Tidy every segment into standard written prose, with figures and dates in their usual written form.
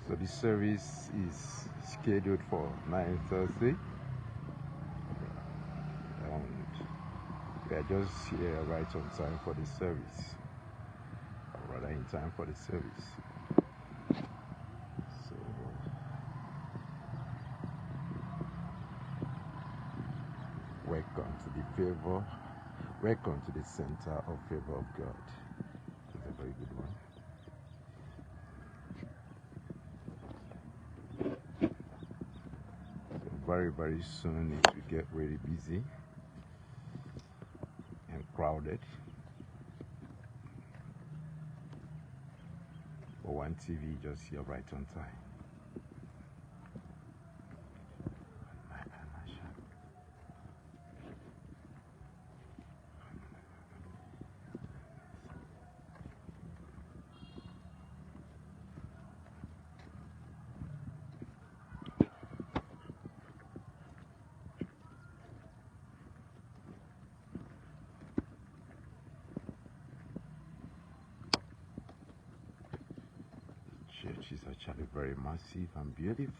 So the service is scheduled for 9:30, and we are just here right on time for the service, or rather in time for the service. So welcome to the favor, welcome to the center of favor of God. It's a very good one. Very soon it will get really busy and crowded, but One TV just here right on time. Church is actually very massive and beautiful.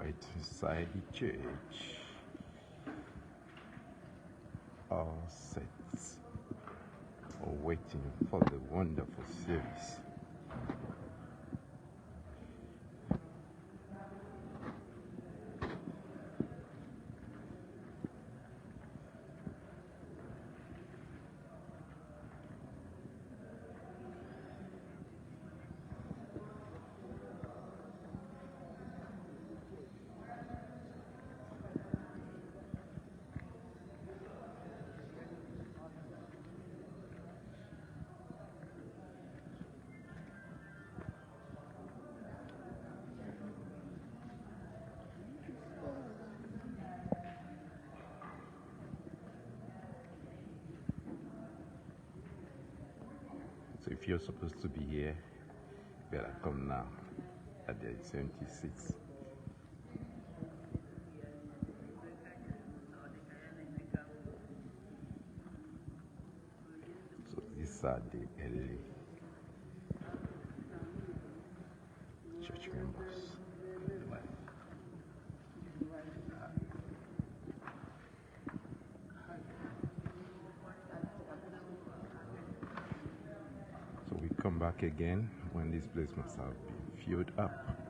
Right inside the church, all set, or waiting for the wonderful service. So if you're supposed to be here, you better come now at the 76. So these are the early church members. So we come back again when this place must have been filled up.